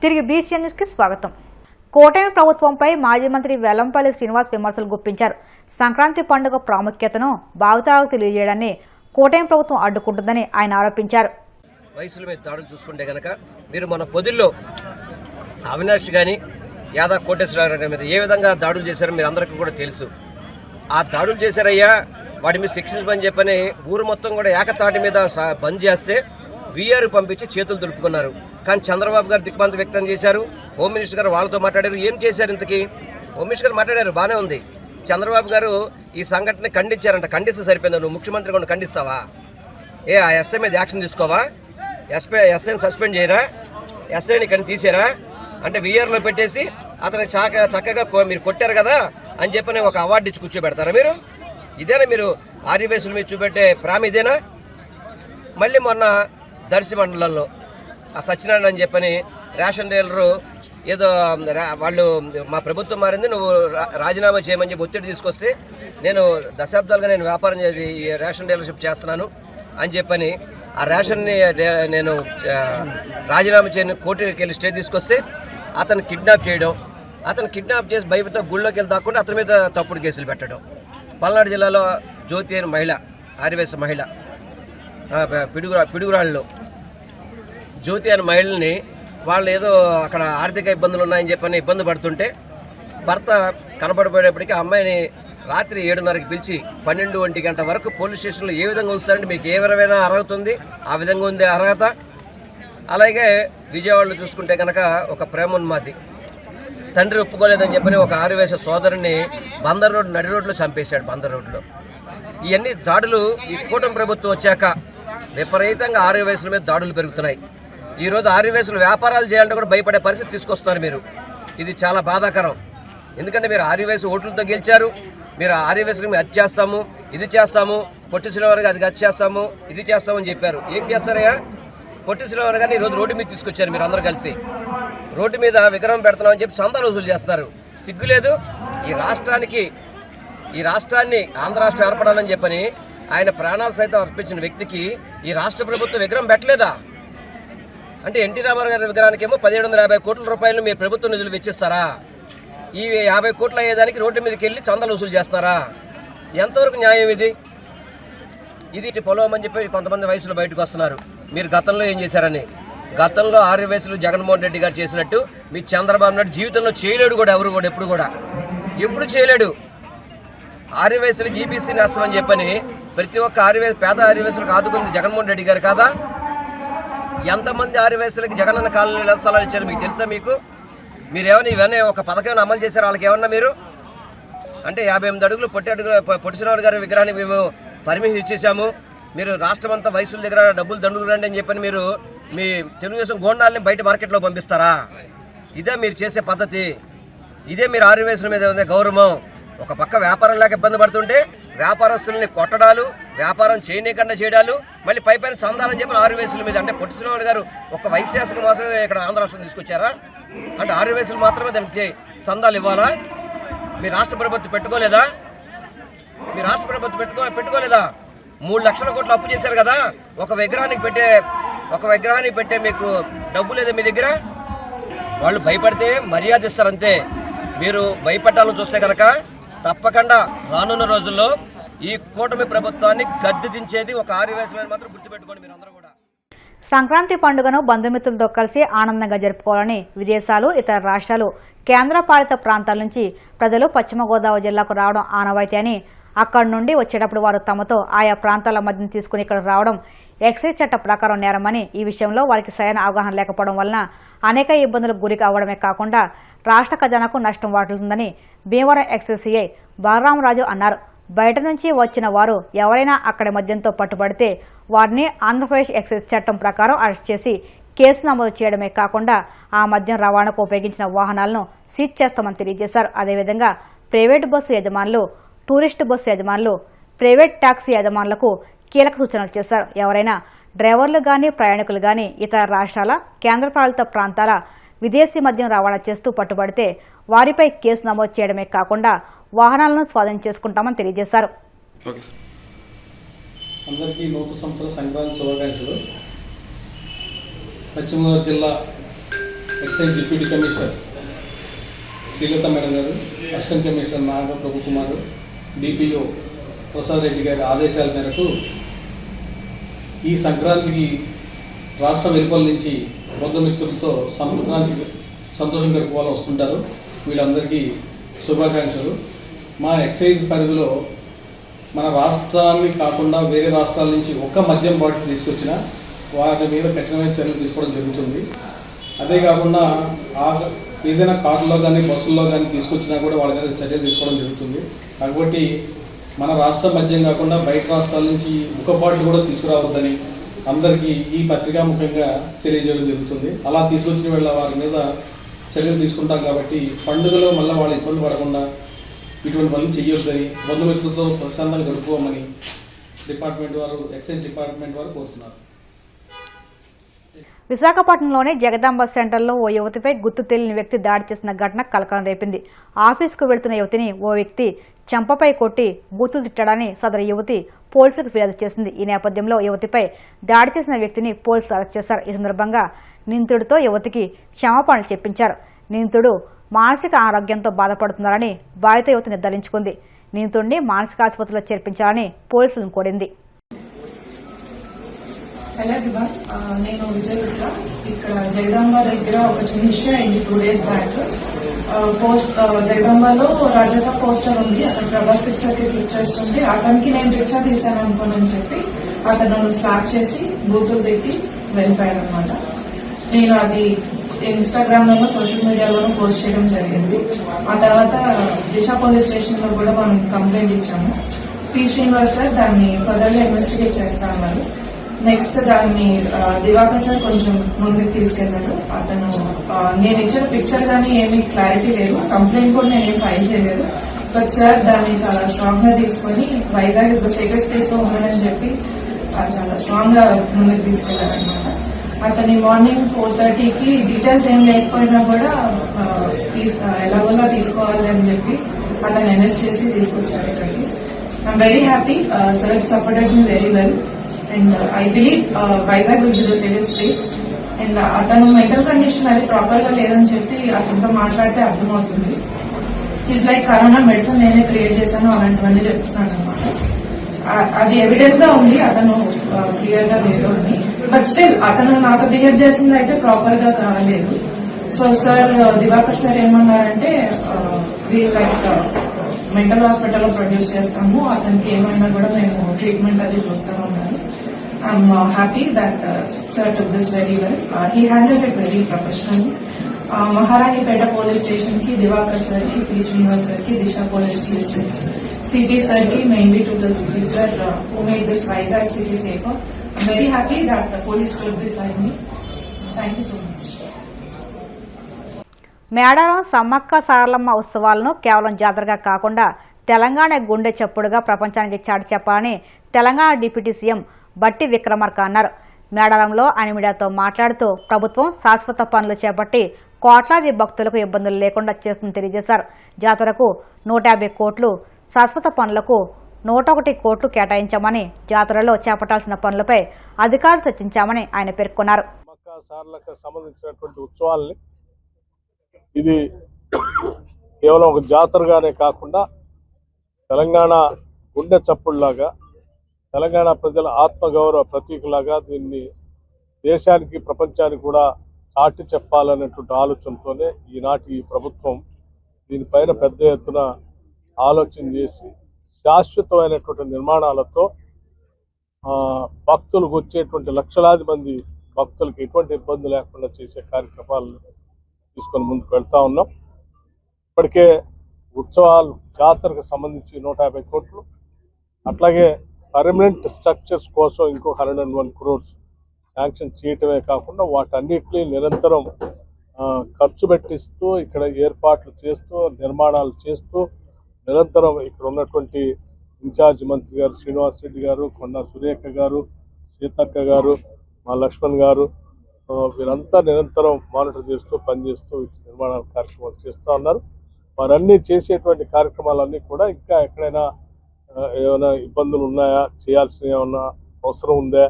తిరిగి BCN news కి స్వాగతం. కూటమి ప్రభుత్వంపై మాజీ మంత్రి వెల్లంపల్లి శ్రీనివాస్ విమర్శలు గుప్పించారు. సంక్రాంతి పండుగ ప్రాముఖ్యతను భావితరాలకు తెలియజేయడాన్ని కూటమి ప్రభుత్వం అడ్డుకుంటుందని ఆయన ఆరోపించారు. వయసుల మీద దాడులు చూసుకుంటే కనుక మీరు మన పొదిల్లో అవినాష్ కానీ యాదా కోటేశ్వరరావు గారి మీద ఏ విధంగా దాడులు చేశారో మీరు అందరికీ కూడా తెలుసు. ఆ దాడులు చేశారయ్యా, వాడి మీద శిక్షించమని చెప్పని ఊరు మొత్తం కూడా ఏకతాటి మీద బంద్ చేస్తే వీఆర్ పంపించి చేతులు దులుపుకున్నారు. కానీ చంద్రబాబు గారు దిగ్భ్రాంతి వ్యక్తం చేశారు. హోమ్ మినిస్టర్ గారు వాళ్ళతో మాట్లాడారు. ఏం చేశారు? ఇంతకీ హోమ్ మినిస్టర్ గారు మాట్లాడారు, బాగానే ఉంది. చంద్రబాబు గారు ఈ సంఘటన ఖండించారంట. ఖండిస్తే సరిపోయింది. నువ్వు ముఖ్యమంత్రి కూడా ఖండిస్తావా? ఆ ఎస్ఐ మీద యాక్షన్ తీసుకోవా? ఎస్ఐని సస్పెండ్ చేయరా? ఎస్ఐని ఇక్కడ తీసారా? అంటే వీఆర్లో పెట్టేసి అతనికి చక్కగా మీరు కొట్టారు కదా అని చెప్పని ఒక అవార్డు ఇచ్చి కూర్చోబెడతారా మీరు? ఇదేనా మీరు ఆర్యవేసుల మీద చూపెట్టే ప్రేమ? ఇదేనా? మళ్ళీ మొన్న దర్శి మండలంలో ఆ సత్యనారాయణ అని చెప్పని రేషన్ డీలరు ఏదో వాళ్ళు మా ప్రభుత్వం మారింది, నువ్వు రాజీనామా చేయమని చెప్పి ఒత్తిడి తీసుకొస్తే నేను దశాబ్దాలుగా నేను వ్యాపారం చేసి రేషన్ డీలర్షిప్ చేస్తున్నాను అని చెప్పని ఆ రేషన్ని నేను రాజీనామా చేయని కోర్టుకి వెళ్ళి స్టే తీసుకొస్తే అతను కిడ్నాప్ చేయడం, అతను కిడ్నాప్ చేసి భయపడితో గుళ్ళోకి వెళ్ళి దాక్కుండా అతని మీద తప్పుడు కేసులు పెట్టడం. పల్నాడు జిల్లాలో జ్యోతి అని మహిళ, ఆర్యవేశ మహిళ, పిడుగురాళ్ళలో జ్యోతి అనే మహిళని వాళ్ళు ఏదో అక్కడ ఆర్థిక ఇబ్బందులు ఉన్నాయని చెప్పని ఇబ్బంది పడుతుంటే భర్త కనపడిపోయేటప్పటికీ ఆ అమ్మాయిని రాత్రి 7:30కి పిలిచి 12-1 గంట వరకు పోలీస్ స్టేషన్లో ఏ విధంగా ఉంచుతారంటే మీకు ఏ విధమైన అర్హత ఉంది, ఆ విధంగా ఉంది అర్హత. అలాగే విజయవాడలో చూసుకుంటే కనుక ఒక ప్రేమోన్మాది తండ్రి ఒప్పుకోలేదని చెప్పని ఒక ఆర్యవేశ సోదరుని బందర్ రోడ్ నడి రోడ్లో చంపేశాడు. బందర్ రోడ్లో ఇవన్నీ దాడులు ఈ కూటమి ప్రభుత్వం వచ్చాక విపరీతంగా ఆర్యవేశుల మీద దాడులు పెరుగుతున్నాయి. ఈరోజు ఆర్యవేశులు వ్యాపారాలు చేయాలంటే కూడా భయపడే పరిస్థితి తీసుకొస్తున్నారు మీరు. ఇది చాలా బాధాకరం. ఎందుకంటే మీరు ఆర్యవేశ ఓట్లతో గెలిచారు. మీరు ఆర్యవేశులకు అది చేస్తాము, ఇది చేస్తాము, పొట్టి శ్రీనివాస్ గారికి అది చేస్తాము, ఇది చేస్తామని చెప్పారు. ఏం చేస్తారయ్యా? పొట్టి శ్రీనివాస్ గారిని ఈరోజు రోడ్డు మీద తీసుకొచ్చారు. మీరు అందరూ కలిసి రోడ్డు మీద విగ్రహం పెడుతున్నామని చెప్పి చందాలు వసూలు చేస్తున్నారు. సిగ్గులేదు? ఈ రాష్ట్రాన్ని ఆంధ్ర రాష్ట్రం ఏర్పడాలని చెప్పని ఆయన ప్రాణాలు సైతం అర్పించిన వ్యక్తికి ఈ రాష్ట్ర ప్రభుత్వం విగ్రహం పెట్టలేదా? అంటే ఎన్టీ రామారావు గారి విగ్రహానికి ఏమో 1750 కోట్ల రూపాయలు మీరు ప్రభుత్వ నిధులు వెచ్చిస్తారా? ఈ 50 కోట్లు అయ్యేదానికి రోడ్డు మీదకి వెళ్ళి చందాలు వసూలు చేస్తారా? ఎంతవరకు న్యాయం ఇది? ఇది పొలవమని చెప్పి కొంతమంది వయసులో బయటకు వస్తున్నారు. మీరు గతంలో ఏం చేశారని. గతంలో ఆర్యవేశులు జగన్మోహన్ రెడ్డి గారు చేసినట్టు మీ చంద్రబాబు నాయుడు జీవితంలో చేయలేడు కూడా. ఎవరు కూడా ఎప్పుడు చేయలేడు. ఆర్యవేశులకు ఈబీసీ నేస్తామని చెప్పని ప్రతి ఒక్క పేద ఆర్యవేశులకు ఆదుకుంది జగన్మోహన్ రెడ్డి గారు కాదా? ఎంతమంది ఆర్యవేశులకి జగనన్న కాలనీలో స్థలాలు ఇచ్చారు మీకు తెలుసా? మీరేమైనా ఇవన్నీ ఒక పథకం అమలు చేశారు వాళ్ళకి ఏమన్నా మీరు? అంటే 58 అడుగులు పొట్టి శ్రీనివాస్ గారి విగ్రహాన్ని మేము పర్మిషన్ ఇచ్చేసాము, మీరు రాష్ట్రం అంతా వయసుల దగ్గర డబ్బులు దండుకురండి అని చెప్పని మీరు మీ తెలుగుదేశం గోండాలని బయట మార్కెట్లో పంపిస్తారా? ఇదే మీరు చేసే పద్ధతి? ఇదే మీరు ఆర్యవేశుల మీద ఉండే గౌరవం? ఒక పక్క వ్యాపారం లేక ఇబ్బంది పడుతుంటే వ్యాపారస్తుల్ని కొట్టడాలు, వ్యాపారం చేయనీయకుండా చేయడాలు, మళ్ళీ పైపైన చందాలని చెప్పి ఆర్యవేశుల మీద. అంటే పొట్టి శ్రీనివాస్ గారు ఒక వైశ్యాసిక మాత్రమే ఇక్కడ ఆంధ్ర రాష్ట్రం తీసుకొచ్చారా? అంటే ఆర్యవేశులు మాత్రమే దానికి చందాలు ఇవ్వాలా? మీ రాష్ట్ర ప్రభుత్వం పెట్టుకోలేదా? 3 లక్షల కోట్లు అప్పు చేశారు కదా. ఒక విగ్రహానికి పెట్టే మీకు డబ్బు లేదా మీ దగ్గర? వాళ్ళు భయపడితే మర్యాద ఇస్తారంతే. మీరు భయపడాలని చూస్తే కనుక తప్పకుండా రానున్న రోజుల్లో ఈ కూటమి ప్రభుత్వాన్ని గద్దె దించేది ఒక ఆర్యవేశమని మాత్రం గుర్తుపెట్టుకోండి మీరు అందరూ కూడా. సంక్రాంతి పండుగను బంధుమిత్రులతో కలిసి ఆనందంగా జరుపుకోవాలని విదేశాలు, ఇతర రాష్ట్రాలు, కేంద్రపాలిత ప్రాంతాల నుంచి ప్రజలు పశ్చిమ గోదావరి జిల్లాకు రావడం ఆనవాయితీ అని, అక్కడి నుండి వచ్చేటప్పుడు వారు తమతో ఆయా ప్రాంతాల మధ్యన తీసుకుని ఇక్కడ రావడం ఎక్సైజ్ చట్ట ప్రకారం నేరమని, ఈ విషయంలో వారికి సరైన అవగాహన లేకపోవడం వలన అనేక ఇబ్బందులకు గురి కావడమే కాకుండా రాష్ట్ర ఖజానాకు నష్టం వాటిల్తుందని భీమవరం ఎక్సైజ్ సిఐ బలరామరాజు అన్నారు. బయట నుంచి వచ్చిన వారు ఎవరైనా అక్కడి మద్యంతో పట్టుబడితే వారిని ఆంధ్రప్రదేశ్ ఎక్సైజ్ చట్టం ప్రకారం అరెస్ట్ చేసి కేసు నమోదు చేయడమే కాకుండా ఆ మద్యం రవాణాకు ఉపయోగించిన వాహనాలను సీజ్ చేస్తామని తెలియజేశారు. అదేవిధంగా ప్రైవేటు బస్సు యజమానులు, టూరిస్టు బస్సు యజమానులు, ప్రైవేట్ టాక్సీ యజమానులకు కీలక సూచనలు చేశారు. ఎవరైనా డ్రైవర్లు గానీ, ప్రయాణికులు గానీ ఇతర రాష్ట్రాల, కేంద్రపాలిత ప్రాంతాల విదేశీ మద్యం రవాణా చేస్తూ పట్టుబడితే వారిపై కేసు నమోదు చేయడమే కాకుండా వాహనాలను స్వాధీనం చేసుకుంటామని తెలియజేశారు. అందరికీ నూతన సంవత్సర సంక్రాంతి శుభాకాంక్షలు. పశ్చిమ గోదావరి జిల్లా excise deputy commissioner Srilatha madam గారు, assistant commissioner Nagaprabhu Kumar, DPO Prasad Reddy గారి ఆదేశాల మేరకు ఈ సంక్రాంతికి రాష్ట్ర వెలుపల నుంచి బంధుమిత్రులతో సంక్రాంతికి సంతోషం గడుపుకోవాలని వస్తుంటారు. వీళ్ళందరికీ శుభాకాంక్షలు. మా ఎక్సైజ్ పరిధిలో మన రాష్ట్రాన్ని కాకుండా వేరే రాష్ట్రాల నుంచి ఒక్క మద్యం బాటిల్ తీసుకొచ్చినా వాటి మీద కఠినమైన చర్యలు తీసుకోవడం జరుగుతుంది. అదే కాకుండా ఏదైనా కారులో కానీ బస్సుల్లో కానీ తీసుకొచ్చినా కూడా వాళ్ళ మీద చర్యలు తీసుకోవడం జరుగుతుంది. కాబట్టి మన రాష్ట్ర మద్యం కాకుండా బయట రాష్ట్రాల నుంచి ఒక బాటిల్ కూడా తీసుకురావద్దని అందరికీ ఈ పత్రికాముఖంగా తెలియజేయడం జరుగుతుంది. అలా తీసుకొచ్చిన వాళ్ళ వారి మీద చర్యలు తీసుకుంటాం. కాబట్టి పండుగలో మళ్ళీ వాళ్ళు ఇబ్బంది పడకుండా ఇటువంటి పనులు చేయొద్దని, బంధుమిత్రులతో ప్రశాంతంగా గడుపుకోమని డిపార్ట్మెంట్ వారు, ఎక్సైజ్ డిపార్ట్మెంట్ వారు కోరుతున్నారు. విశాఖపట్నంలోని జగదాంబ సెంటర్లో ఓ యువతిపై గుర్తు తెలియని వ్యక్తి దాడి చేసిన ఘటన కలకలం రేపింది. ఆఫీసుకు వెళ్తున్న యువతిని ఓ వ్యక్తి చెంపపై కొట్టి బూతులు తిట్టాడని సదరు యువతి పోలీసులకు ఫిర్యాదు చేసింది. ఈ నేపథ్యంలో యువతిపై దాడి చేసిన వ్యక్తిని పోలీసులు అరెస్ట్ చేశారు. ఈ సందర్భంగా నిందితుడితో యువతికి క్షమాపణలు చెప్పించారు. నిందితుడు మానసిక ఆరోగ్యంతో బాధపడుతున్నారని బాధిత యువతి నిర్ధారించుకుంది. నిందితుడిని మానసిక ఆసుపత్రిలో చేర్పించాలని పోలీసులను కోరింది. హలో ఎవ్రీవన్, నేను విజయదుర్గ. ఇక్కడ జగదాంబ దగ్గర ఒక చిన్న ఇష్యూ అయింది 2 days బ్యాక్. జగదాంబలో రాజసా పోస్టర్ ఉంది, అక్కడ ప్రభాస్ పిక్చర్ కి క్లిక్ చేస్తుంటే అతనికి నేను పిక్చర్ తీశాను అనుకోనని చెప్పి అతను స్లాప్ చేసి బూతులు తిట్టి వెళ్ళిపోయాడు అనమాట. నేను అది ఇన్స్టాగ్రామ్ లోనూ సోషల్ మీడియాలోనూ పోస్ట్ చేయడం జరిగింది. ఆ తర్వాత దిశ పోలీస్ స్టేషన్ లో కూడా మనం కంప్లైంట్ ఇచ్చాము. పి శ్రీనివాస్ సార్ దాన్ని ఫర్దర్గా ఇన్వెస్టిగేట్ చేస్తా అన్నారు. నెక్స్ట్ దాన్ని దివాకర్ సార్ కొంచెం ముందుకు తీసుకెళ్లారు. అతను నేను ఇచ్చిన పిక్చర్ కానీ ఏమీ క్లారిటీ లేదు, కంప్లైంట్ కూడా నేనేం ఫైల్ చేయలేదు. బట్ సార్ దాన్ని చాలా స్ట్రాంగ్ గా తీసుకొని Vizag is the safest place for women అని చెప్పి చాలా స్ట్రాంగ్ గా ముందుకు తీసుకెళ్లారనమాట. అతని మార్నింగ్ 4:30కి డీటెయిల్స్ ఏం లేకపోయినా కూడా ఎలాగోలా తీసుకోవాలి అని చెప్పి అతను అరెస్ట్ చేసి తీసుకొచ్చారు ఇక్కడికి. I'm very happy, sir supported me very well. And I believe Vizag will be the safest place. And అతను మెంటల్ కండిషన్ అది ప్రాపర్ గా లేదని చెప్పి అతనితో మాట్లాడితే అర్థమవుతుంది. ఈజ్ లైక్ కరోనా మెడిసిన్ నేనే క్రియేట్ చేశాను అలాంటివన్నీ చెప్తున్నాను అనమాట. అది ఎవిడెంట్ గా ఉంది, అతను క్లియర్ గా లేదు అని. బట్ స్టిల్ అతను నాతో బిహేవ్ చేసింది అయితే ప్రాపర్ గా కాలేదు. సో సార్ దివాకర్ సార్ ఏమన్నారంటే వీళ్ళు లైక్ మెంటల్ హాస్పిటల్లో ప్రొడ్యూస్ చేస్తాము, అతనికి ఏమైనా కూడా మేము ట్రీట్మెంట్ అది చూస్తాము అన్నారు. I'm happy that sir took this very well. He handled it very professionally. Maharanipeta police station కి దివాకర్ సార్ కి, పి శ్రీనివాస్ సార్ కి, దిశ పోలీస్ స్టేషన్ సిపి సార్ కి, mainly to the CP sir who made this Vizag city safer. I'm very happy that the police took this I me. Thank you so much. Medaram Sammakka Saralamma ఉత్సవాలను కేవలం జాతరగా కాకుండా తెలంగాణ గుండె చప్పుడుగా ప్రపంచానికి చాటి చెప్పాలని తెలంగాణ డిప్యూటీ సీఎం బట్టి విక్రమార్క అన్నారు. మేడారంలో ఆయన మీడియాతో మాట్లాడుతూ ప్రభుత్వం శాశ్వత పనులు చేపట్టి కోట్లాది భక్తులకు ఇబ్బందులు లేకుండా చేస్తుందని తెలియజేశారు. జాతరకు 150 కోట్లు, శాశ్వత పనులకు 101 కోట్లు కేటాయించామని, జాతరలో చేపట్టాల్సిన పనులపై అధికారులు చర్చించామని ఆయన పేర్కొన్నారు. సంబంధించినటువంటి ఉత్సవాల్ని ఇది కేవలం ఒక జాతరగానే కాకుండా తెలంగాణ గుండె చప్పుడులాగా, తెలంగాణ ప్రజల ఆత్మగౌరవ ప్రతీకలాగా దీన్ని దేశానికి, ప్రపంచానికి కూడా చాటి చెప్పాలనేటువంటి ఆలోచనతోనే ఈనాటి ప్రభుత్వం దీనిపైన పెద్ద ఎత్తున ఆలోచన చేసి శాశ్వతమైనటువంటి నిర్మాణాలతో భక్తులకు వచ్చేటువంటి లక్షలాది మంది భక్తులకు ఎటువంటి ఇబ్బంది లేకుండా చేసే కార్యక్రమాలను తీసుకొని ముందుకు వెళ్తా ఉన్నాం. ఇప్పటికే ఉత్సవాలు, జాతరకు సంబంధించి 150 కోట్లు, అట్లాగే పర్మనెంట్ స్ట్రక్చర్స్ కోసం ఇంకో 101 crores శాంక్షన్ చేయటమే కాకుండా వాటన్నిటినీ నిరంతరం ఖర్చు పెట్టిస్తూ, ఇక్కడ ఏర్పాట్లు చేస్తూ, నిర్మాణాలు చేస్తూ, నిరంతరం ఇక్కడ ఉన్నటువంటి ఇన్ఛార్జ్ మంత్రి గారు శ్రీనివాస్ రెడ్డి గారు, కొండా సురేఖ గారు, సీతక్క గారు, మా లక్ష్మణ్ గారు, వీరంతా నిరంతరం మానిటర్ చేస్తూ, పనిచేస్తూ నిర్మాణ కార్యక్రమాలు చేస్తూ ఉన్నారు. వారన్నీ చేసేటువంటి కార్యక్రమాలన్నీ కూడా ఇంకా ఎక్కడైనా ఏమైనా ఇబ్బందులు ఉన్నాయా, చేయాల్సిన ఏమన్నా అవసరం ఉందా,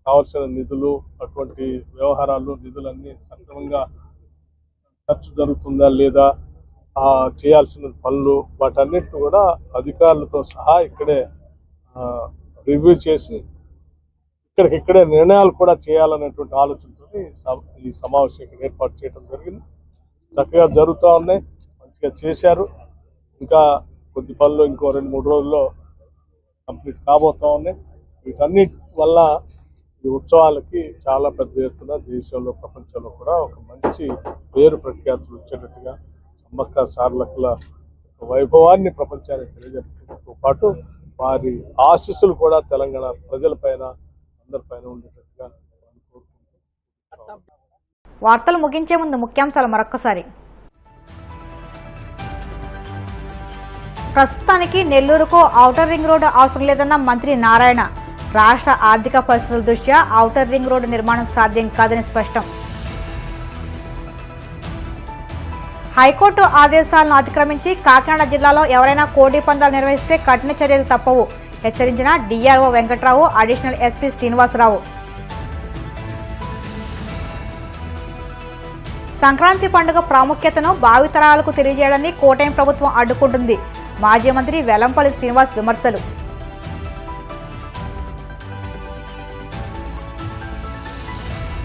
కావాల్సిన నిధులు, అటువంటి వ్యవహారాలు, నిధులన్నీ సక్రమంగా ఖర్చు జరుగుతుందా లేదా, చేయాల్సిన పనులు వాటన్నిటిని కూడా అధికారులతో సహా ఇక్కడే రివ్యూ చేసి ఇక్కడికిక్కడే నిర్ణయాలు కూడా చేయాలనేటువంటి ఆలోచనతో ఈ సమావేశం ఇక్కడ ఏర్పాటు చేయడం జరిగింది. చక్కగా జరుగుతూ ఉన్నాయి, మంచిగా చేశారు. ఇంకా కొద్ది పనులు ఇంకో 2-3 రోజుల్లో కంప్లీట్ కాబోతా ఉన్నాయి. వీటన్నిటి వల్ల ఈ ఉత్సవాలకి చాలా పెద్ద ఎత్తున దేశంలో ప్రపంచంలో కూడా ఒక మంచి పేరు ప్రఖ్యాతులు వచ్చేటట్టుగా సమ్మక్క సారలక్కల వైభవాన్ని ప్రపంచానికి తెలియజెప్పడంతో పాటు వారి ఆశీస్సులు కూడా తెలంగాణ ప్రజలపైన అందరిపైన ఉండేటట్టుగా కోరుకుంటున్నాం. వార్తలు ముగించే ముందు ముఖ్యాంశాలు మరొక్కసారి. ప్రస్తుతానికి నెల్లూరుకు ఔటర్ రింగ్ రోడ్డు అవసరం లేదన్న మంత్రి నారాయణ. రాష్ట్ర ఆర్థిక పరిస్థితుల దృష్ట్యా ఔటర్ రింగ్ రోడ్డు నిర్మాణం సాధ్యం కాదని స్పష్టం. హైకోర్టు ఆదేశాలను అతిక్రమించి కాకినాడ జిల్లాలో ఎవరైనా కోడి పందాలు నిర్వహిస్తే కఠిన చర్యలు తప్పవు హెచ్చరించిన DRO Venkatrao, additional SP Srinivasarao. Sankranti పండుగ ప్రాముఖ్యతను భావితరాలకు తెలియజేయడాన్ని కూటమి ప్రభుత్వం అడ్డుకుంటుంది. మాజీ మంత్రి వెల్లంపల్లి శ్రీనివాస్ విమర్శలు.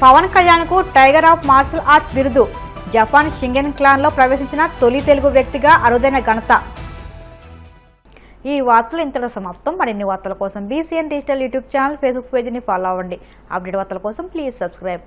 పవన్ కళ్యాణ్కు టైగర్ ఆఫ్ మార్షల్ ఆర్ట్స్ బిరుదు. జపాన్ షింగెన్ క్లాన్లో ప్రవేశించిన తొలి తెలుగు వ్యక్తిగా అరుదైన ఘనత. ఈ వార్తలు ఇంతలో సమాప్తం. మరిన్ని వార్తల కోసం BCN digital YouTube channel, Facebook పేజీని ఫాలో అవ్వండి. అప్డేట్ వార్తల కోసం ప్లీజ్ సబ్స్క్రైబ్.